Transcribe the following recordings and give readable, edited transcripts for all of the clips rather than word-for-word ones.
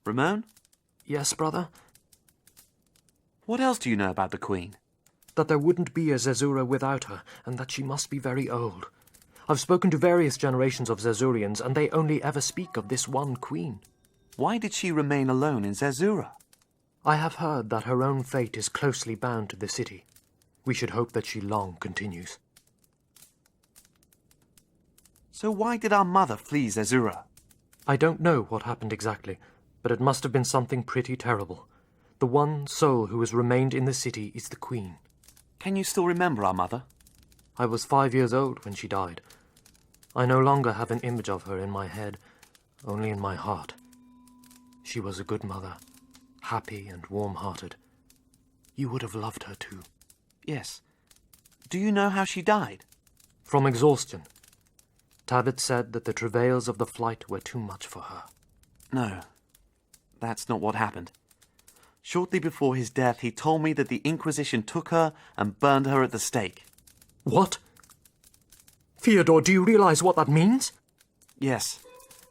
Ramon? Yes, brother? What else do you know about the Queen? That there wouldn't be a Zerzura without her, and that she must be very old. I've spoken to various generations of Zerzurians, and they only ever speak of this one queen. Why did she remain alone in Zerzura? I have heard that her own fate is closely bound to the city. We should hope that she long continues. So why did our mother flee Zerzura? I don't know what happened exactly, but it must have been something pretty terrible. The one soul who has remained in the city is the Queen. Can you still remember our mother? I was 5 years old when she died. I no longer have an image of her in my head, only in my heart. She was a good mother, happy and warm-hearted. You would have loved her too. Yes. Do you know how she died? From exhaustion. Tabit said that the travails of the flight were too much for her. No, that's not what happened. Shortly before his death, he told me that the Inquisition took her and burned her at the stake. What? Theodore, do you realize what that means? Yes.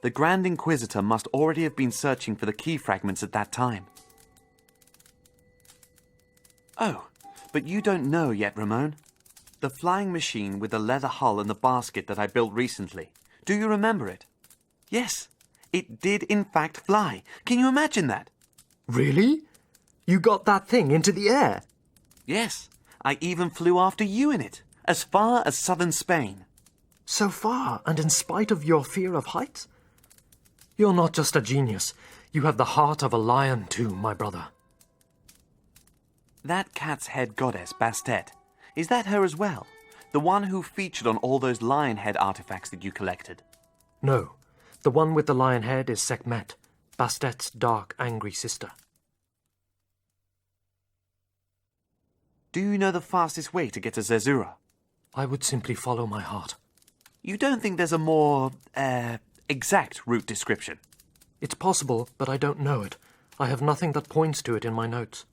The Grand Inquisitor must already have been searching for the key fragments at that time. Oh, but you don't know yet, Ramon. The flying machine with the leather hull and the basket that I built recently. Do you remember it? Yes, it did in fact fly. Can you imagine that? Really? You got that thing into the air? Yes, I even flew after you in it, as far as southern Spain. So far, and in spite of your fear of heights? You're not just a genius. You have the heart of a lion too, my brother. That cat's head goddess, Bastet, is that her as well? The one who featured on all those lion head artifacts that you collected? No, the one with the lion head is Sekhmet, Bastet's dark, angry sister. Do you know the fastest way to get to Zerzura? I would simply follow my heart. You don't think there's a more, exact route description? It's possible, but I don't know it. I have nothing that points to it in my notes.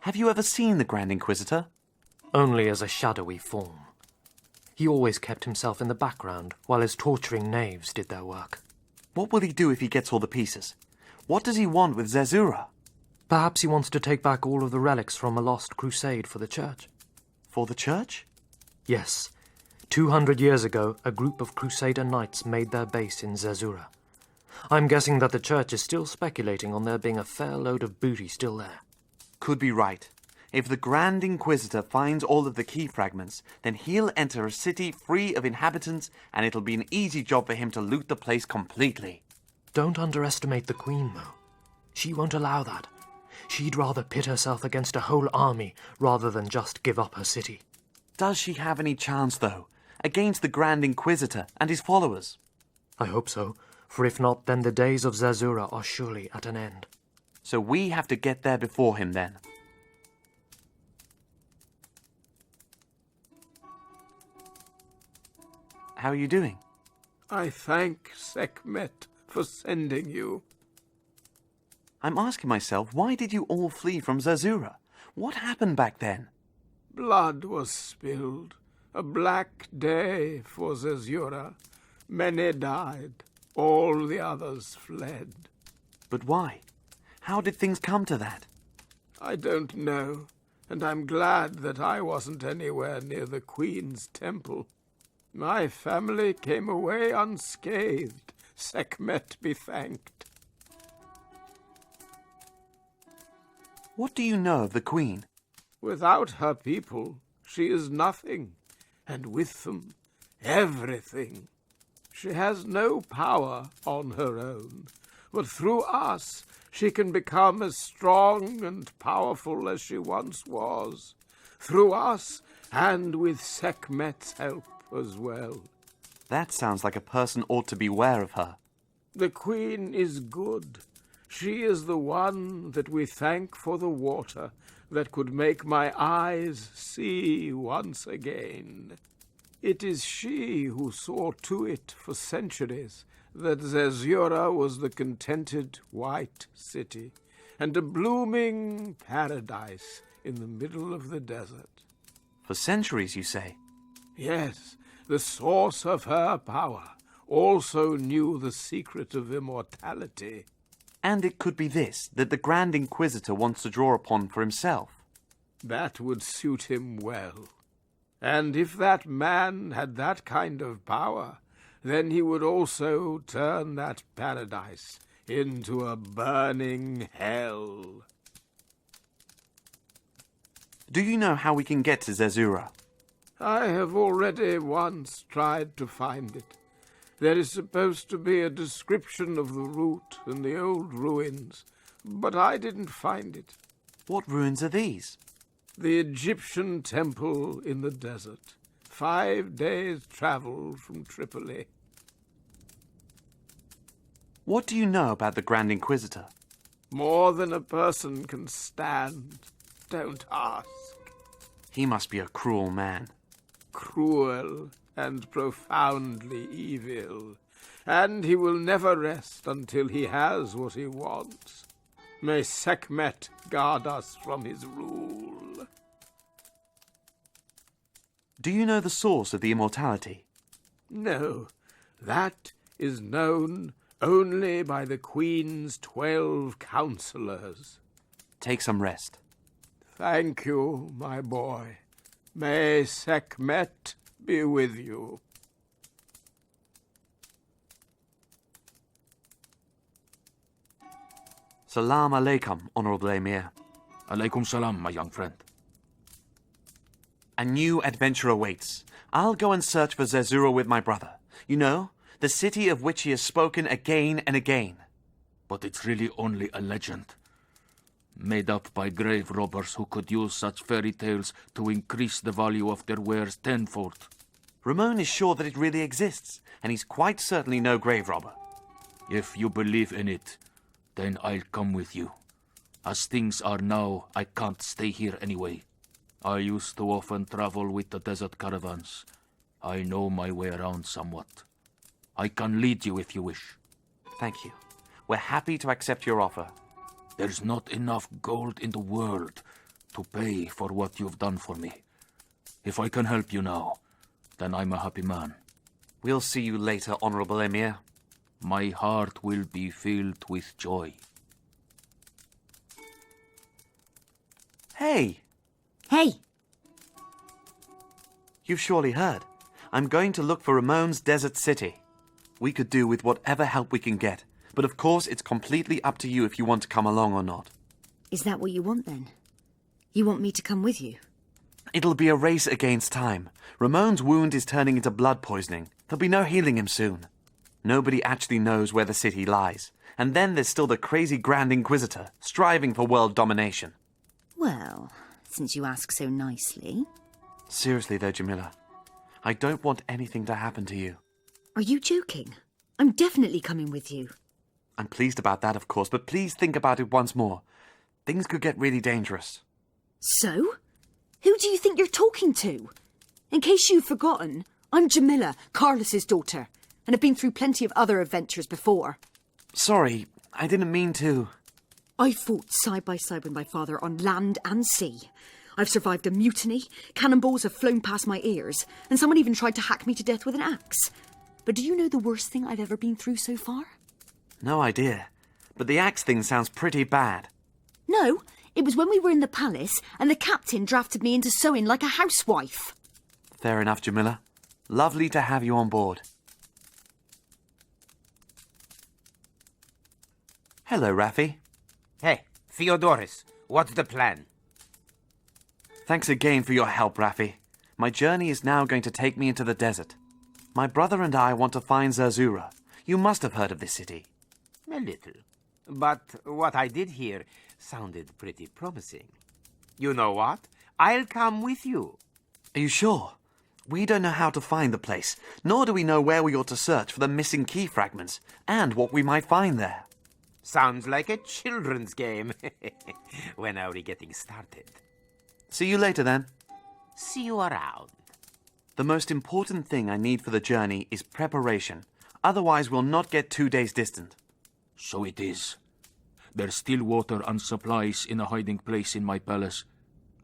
Have you ever seen the Grand Inquisitor? Only as a shadowy form. He always kept himself in the background while his torturing knaves did their work. What will he do if he gets all the pieces? What does he want with Zerzura? Perhaps he wants to take back all of the relics from a lost crusade for the church. For the church? Yes. 200 years ago, a group of Crusader knights made their base in Zerzura. I'm guessing that the church is still speculating on there being a fair load of booty still there. Could be right. If the Grand Inquisitor finds all of the key fragments, then he'll enter a city free of inhabitants, and it'll be an easy job for him to loot the place completely. Don't underestimate the Queen, though. She won't allow that. She'd rather pit herself against a whole army rather than just give up her city. Does she have any chance, though, against the Grand Inquisitor and his followers? I hope so, for if not, then the days of Zerzura are surely at an end. So we have to get there before him, then. How are you doing? I thank Sekhmet for sending you. I'm asking myself, why did you all flee from Zerzura? What happened back then? Blood was spilled. A black day for Zerzura. Many died. All the others fled. But why? How did things come to that? I don't know, and I'm glad that I wasn't anywhere near the Queen's temple. My family came away unscathed. Sekhmet be thanked. What do you know of the Queen? Without her people, she is nothing, and with them, everything. She has no power on her own, but through us she can become as strong and powerful as she once was. Through us, and with Sekhmet's help as well. That sounds like a person ought to beware of her. The Queen is good. She is the one that we thank for the water that could make my eyes see once again. It is she who saw to it for centuries that Zerzura was the contented white city and a blooming paradise in the middle of the desert. For centuries, you say? Yes, the source of her power, also knew the secret of immortality. And it could be this, that the Grand Inquisitor wants to draw upon for himself. That would suit him well. And if that man had that kind of power, then he would also turn that paradise into a burning hell. Do you know how we can get to Zerzura? I have already once tried to find it. There is supposed to be a description of the route and the old ruins, but I didn't find it. What ruins are these? The Egyptian temple in the desert. 5 days' travel from Tripoli. What do you know about the Grand Inquisitor? More than a person can stand. Don't ask. He must be a cruel man. Cruel and profoundly evil. And he will never rest until he has what he wants. May Sekhmet guard us from his rule. Do you know the source of the immortality? No, that is known only by the Queen's 12 counselors. Take some rest. Thank you, my boy. May Sekhmet be with you. Salam alaikum, Honorable Emir. Alaikum salam, my young friend. A new adventure awaits. I'll go and search for Zerzura with my brother. You know, the city of which he has spoken again and again. But it's really only a legend, made up by grave robbers who could use such fairy tales to increase the value of their wares tenfold. Ramon is sure that it really exists, and he's quite certainly no grave robber. If you believe in it, then I'll come with you. As things are now, I can't stay here anyway. I used to often travel with the desert caravans. I know my way around somewhat. I can lead you if you wish. Thank you. We're happy to accept your offer. There's not enough gold in the world to pay for what you've done for me. If I can help you now, then I'm a happy man. We'll see you later, Honorable Emir. My heart will be filled with joy. Hey! Hey! You've surely heard. I'm going to look for Ramon's desert city. We could do with whatever help we can get, but of course it's completely up to you if you want to come along or not. Is that what you want then? You want me to come with you? It'll be a race against time. Ramon's wound is turning into blood poisoning. There'll be no healing him soon. Nobody actually knows where the city lies. And then there's still the crazy Grand Inquisitor, striving for world domination. Well, since you ask so nicely. Seriously though, Jamila, I don't want anything to happen to you. Are you joking? I'm definitely coming with you. I'm pleased about that, of course, but please think about it once more. Things could get really dangerous. So? Who do you think you're talking to? In case you've forgotten, I'm Jamila, Carlos's daughter, and have been through plenty of other adventures before. Sorry, I didn't mean to. I fought side by side with my father on land and sea. I've survived a mutiny, cannonballs have flown past my ears, and someone even tried to hack me to death with an axe. But do you know the worst thing I've ever been through so far? No idea. But the axe thing sounds pretty bad. No, it was when we were in the palace and the captain drafted me into sewing like a housewife. Fair enough, Jamila. Lovely to have you on board. Hello, Raffi. Hey, Theodoris, what's the plan? Thanks again for your help, Raffi. My journey is now going to take me into the desert. My brother and I want to find Zerzura. You must have heard of this city. A little. But what I did hear sounded pretty promising. You know what? I'll come with you. Are you sure? We don't know how to find the place, nor do we know where we ought to search for the missing key fragments, and what we might find there. Sounds like a children's game. When are we getting started? See you later, then. See you around. The most important thing I need for the journey is preparation. Otherwise, we'll not get 2 days distant. So it is. There's still water and supplies in a hiding place in my palace.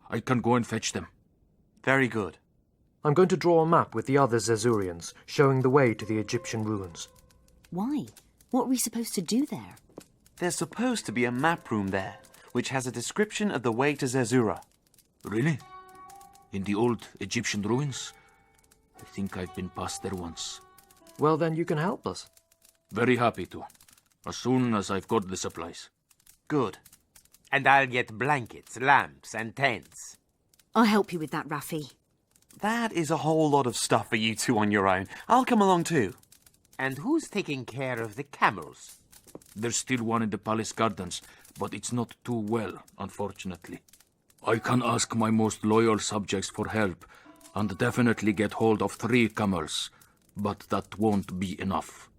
I can go and fetch them. Very good. I'm going to draw a map with the other Zerzurians, showing the way to the Egyptian ruins. Why? What are we supposed to do there? There's supposed to be a map room there, which has a description of the way to Zerzura. Really? In the old Egyptian ruins? I think I've been past there once. Well, then you can help us. Very happy to. As soon as I've got the supplies. Good. And I'll get blankets, lamps, and tents. I'll help you with that, Raffi. That is a whole lot of stuff for you two on your own. I'll come along too. And who's taking care of the camels? There's still one in the palace gardens, but it's not too well, unfortunately. I can ask my most loyal subjects for help, and definitely get hold of 3 camels, but that won't be enough.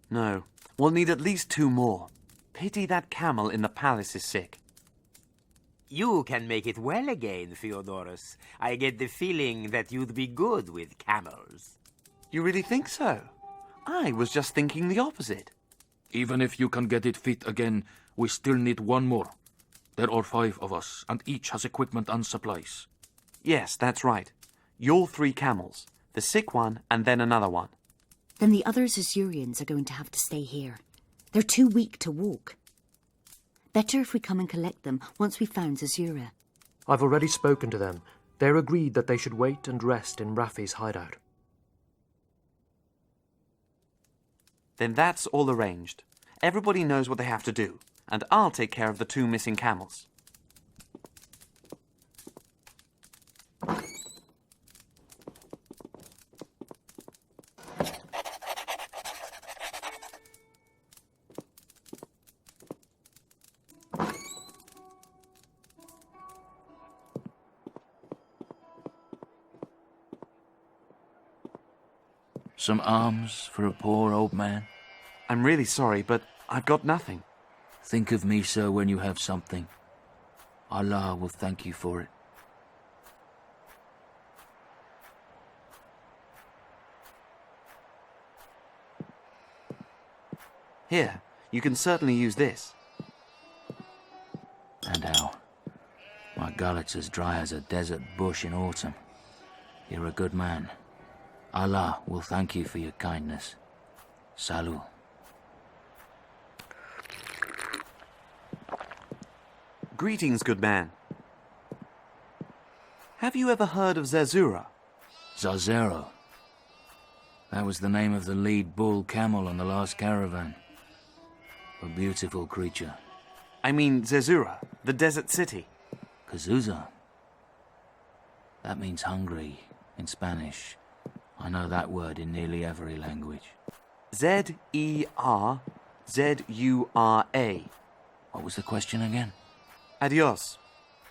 No, we'll need at least 2 more. Pity that camel in the palace is sick. You can make it well again, Theodorus. I get the feeling that you'd be good with camels. You really think so? I was just thinking the opposite. Even if you can get it fit again, we still need 1 more. There are 5 of us, and each has equipment and supplies. Yes, that's right. You're 3 camels. The sick one, and then another one. Then the other Zerzurians are going to have to stay here. They're too weak to walk. Better if we come and collect them once we've found Zerzura. I've already spoken to them. They're agreed that they should wait and rest in Raffi's hideout. Then that's all arranged. Everybody knows what they have to do, and I'll take care of the 2 missing camels. Some alms for a poor old man? I'm really sorry, but I've got nothing. Think of me, sir, when you have something. Allah will thank you for it. Here, you can certainly use this. And how? My gullet's as dry as a desert bush in autumn. You're a good man. Allah will thank you for your kindness. Salut. Greetings, good man. Have you ever heard of Zerzura? Zerzura. That was the name of the lead bull camel on the last caravan. A beautiful creature. I mean Zerzura, the desert city. Kazuza. That means hungry in Spanish. I know that word in nearly every language. Zerzura. What was the question again? Adios.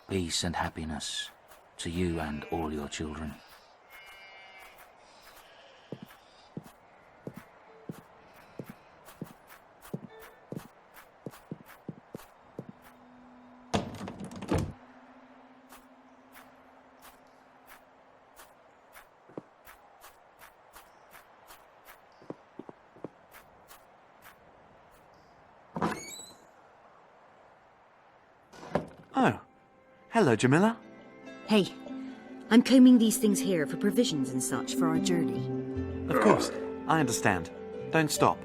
Peace and happiness to you and all your children. Oh, hello, Jamila. Hey, I'm combing these things here for provisions and such for our journey. Of course, I understand. Don't stop.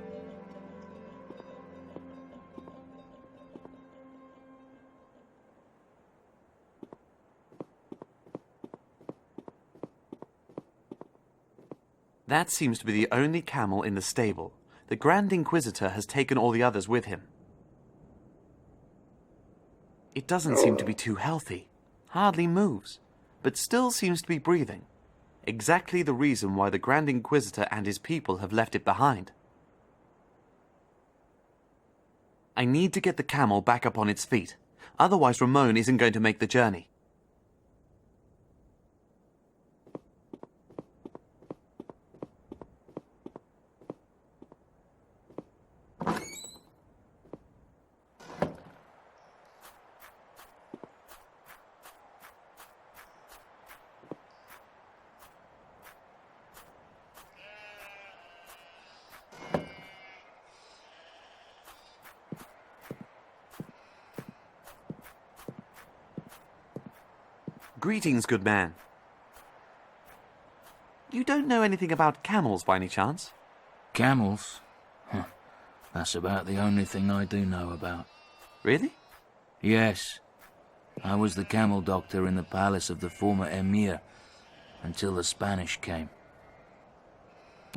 That seems to be the only camel in the stable. The Grand Inquisitor has taken all the others with him. It doesn't seem to be too healthy. Hardly moves, but still seems to be breathing. Exactly the reason why the Grand Inquisitor and his people have left it behind. I need to get the camel back up on its feet. Otherwise Ramon isn't going to make the journey. Greetings, good man. You don't know anything about camels by any chance? Camels? Huh. That's about the only thing I do know about. Really? Yes. I was the camel doctor in the palace of the former emir until the Spanish came.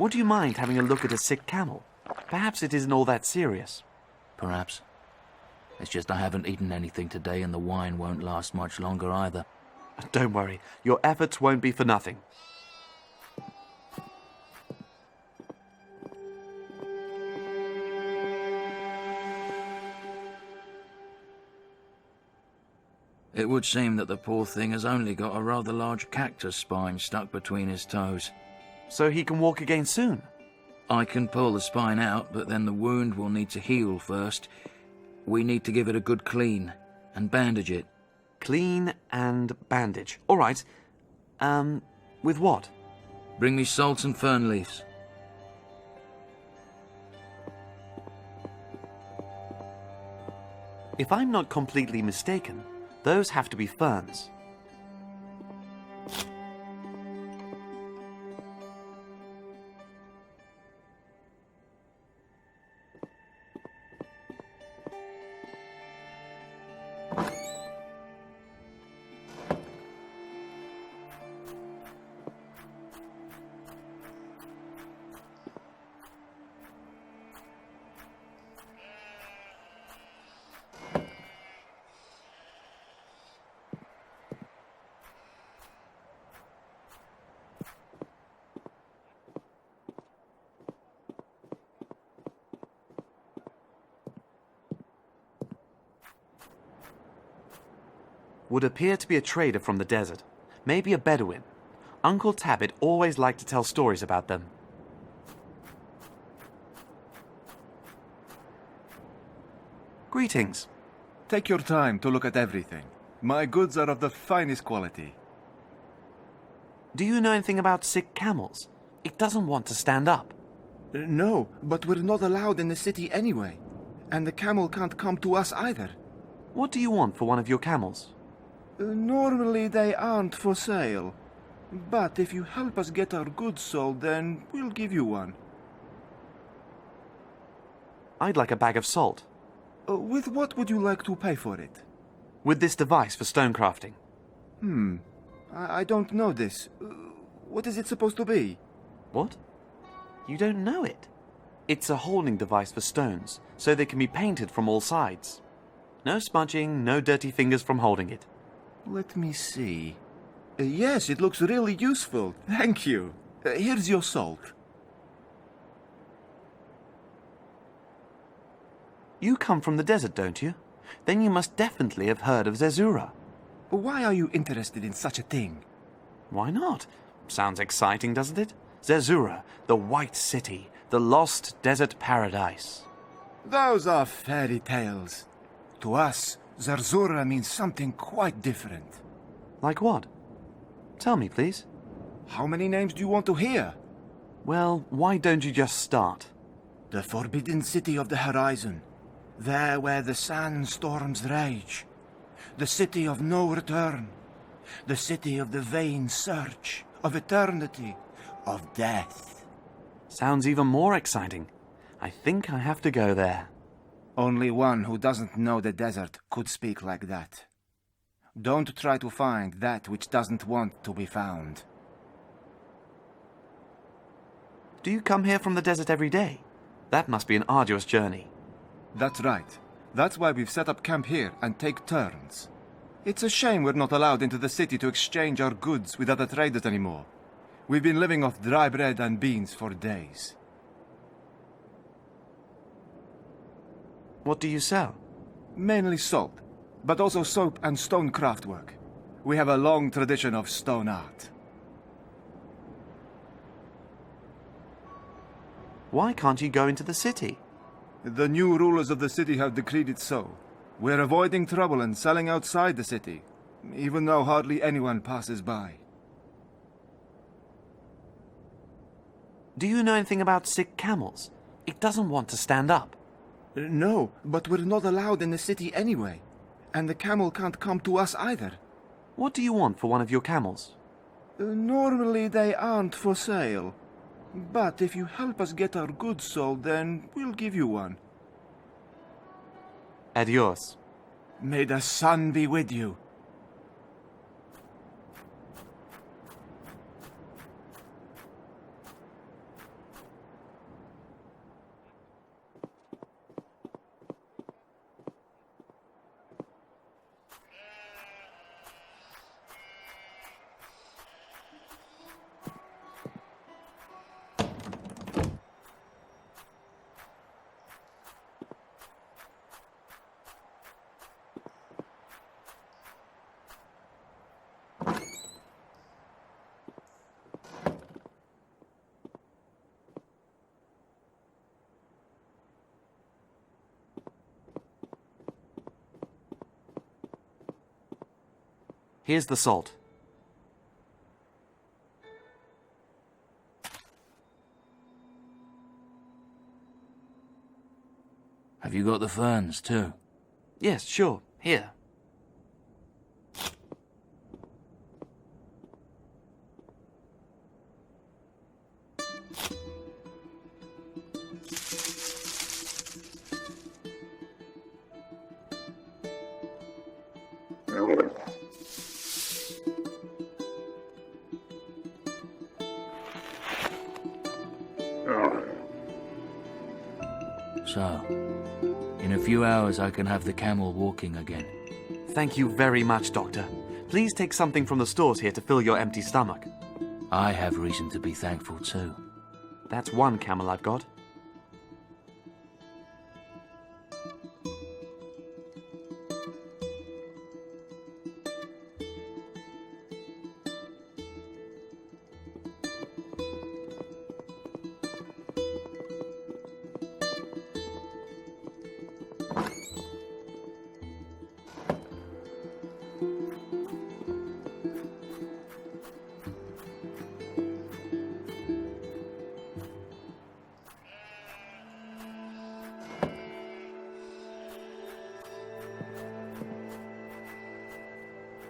Would you mind having a look at a sick camel? Perhaps it isn't all that serious. Perhaps. It's just I haven't eaten anything today and the wine won't last much longer either. Don't worry, your efforts won't be for nothing. It would seem that the poor thing has only got a rather large cactus spine stuck between his toes. So he can walk again soon? I can pull the spine out, but then the wound will need to heal first. We need to give it a good clean and bandage it. Clean and bandage. All right. With what? Bring me salt and fern leaves. If I'm not completely mistaken, those have to be ferns. Would appear to be a trader from the desert. Maybe a Bedouin. Uncle Tabit always liked to tell stories about them. Greetings. Take your time to look at everything. My goods are of the finest quality. Do you know anything about sick camels? It doesn't want to stand up. No, but we're not allowed in the city anyway. And the camel can't come to us either. What do you want for one of your camels? Normally they aren't for sale. But if you help us get our goods sold, then we'll give you one. I'd like a bag of salt. With what would you like to pay for it? With this device for stone crafting. I don't know this. What is it supposed to be? What? You don't know it? It's a holding device for stones, so they can be painted from all sides. No smudging, no dirty fingers from holding it. Let me see. Yes, it looks really useful. Thank you. Here's your salt. You come from the desert, don't you? Then you must definitely have heard of Zerzura. Why are you interested in such a thing? Why not? Sounds exciting, doesn't it? Zerzura, the White City, the lost desert paradise. Those are fairy tales. To us, Zerzura means something quite different. Like what? Tell me, please. How many names do you want to hear? Well, why don't you just start? The Forbidden City of the Horizon. There where the sandstorms rage. The city of no return. The city of the vain search, of eternity, of death. Sounds even more exciting. I think I have to go there. Only one who doesn't know the desert could speak like that. Don't try to find that which doesn't want to be found. Do you come here from the desert every day? That must be an arduous journey. That's right. That's why we've set up camp here and take turns. It's a shame we're not allowed into the city to exchange our goods with other traders anymore. We've been living off dry bread and beans for days. What do you sell? Mainly salt, but also soap and stone craftwork. We have a long tradition of stone art. Why can't you go into the city? The new rulers of the city have decreed it so. We're avoiding trouble and selling outside the city, even though hardly anyone passes by. Do you know anything about sick camels? It doesn't want to stand up. No, but we're not allowed in the city anyway. And the camel can't come to us either. What do you want for one of your camels? Normally they aren't for sale. But if you help us get our goods sold, then we'll give you one. Adios. May the sun be with you. Here's the salt. Have you got the ferns, too? Yes, sure. Here. So, in a few hours I can have the camel walking again. Thank you very much, Doctor. Please take something from the stores here to fill your empty stomach. I have reason to be thankful too. That's one camel I've got.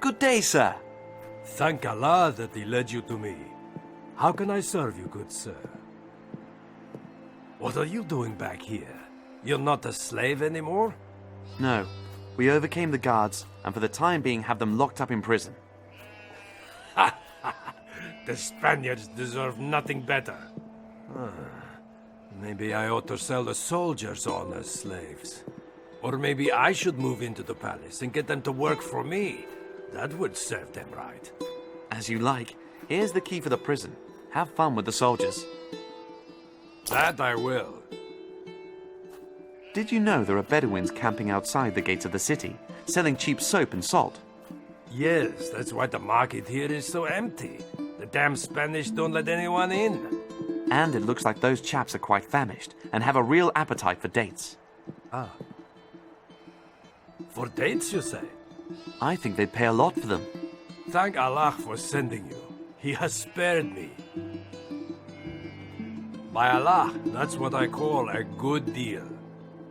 Good day, sir. Thank Allah that he led you to me. How can I serve you, good sir? What are you doing back here? You're not a slave anymore? No, we overcame the guards, and for the time being have them locked up in prison. The Spaniards deserve nothing better. Maybe I ought to sell the soldiers on as slaves. Or maybe I should move into the palace and get them to work for me. That would serve them right. As you like. Here's the key for the prison. Have fun with the soldiers. That I will. Did you know there are Bedouins camping outside the gates of the city, selling cheap soap and salt? Yes, that's why the market here is so empty. The damn Spanish don't let anyone in. And it looks like those chaps are quite famished and have a real appetite for dates. Ah. For dates, you say? I think they'd pay a lot for them. Thank Allah for sending you. He has spared me. By Allah, that's what I call a good deal.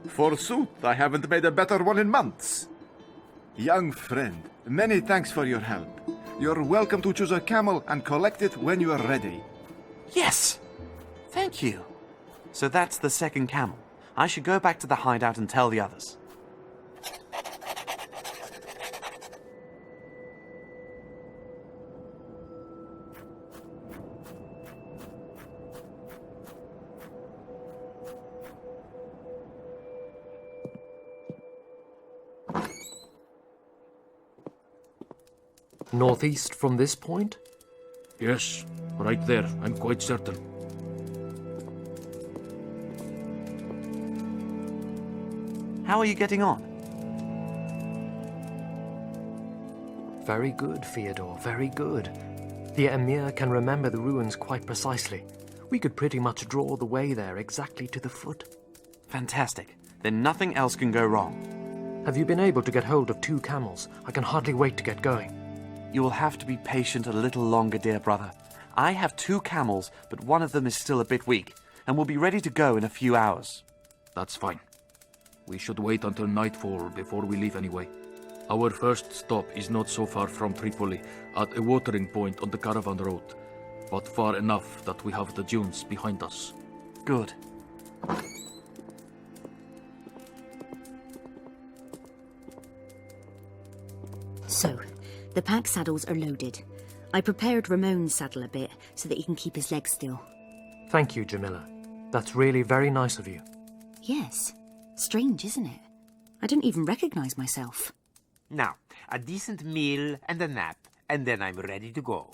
Forsooth, I haven't made a better one in months. Young friend, many thanks for your help. You're welcome to choose a camel and collect it when you are ready. Yes! Thank you. So that's the second camel. I should go back to the hideout and tell the others. Northeast from this point? Yes, right there, I'm quite certain. How are you getting on? Very good, Fyodor, very good. The Emir can remember the ruins quite precisely. We could pretty much draw the way there exactly to the foot. Fantastic. Then nothing else can go wrong. Have you been able to get hold of 2 camels? I can hardly wait to get going. You will have to be patient a little longer, dear brother. I have 2 camels, but one of them is still a bit weak, and will be ready to go in a few hours. That's fine. We should wait until nightfall before we leave anyway. Our first stop is not so far from Tripoli, at a watering point on the caravan road, but far enough that we have the dunes behind us. Good. So, the pack saddles are loaded. I prepared Ramon's saddle a bit so that he can keep his legs still. Thank you, Jamila. That's really very nice of you. Yes. Strange, isn't it? I don't even recognize myself. Now, a decent meal and a nap, and then I'm ready to go.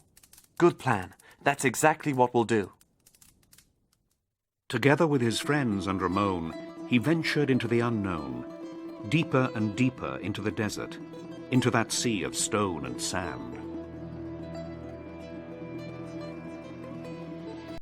Good plan. That's exactly what we'll do. Together with his friends and Ramon, he ventured into the unknown, deeper and deeper into the desert, into that sea of stone and sand.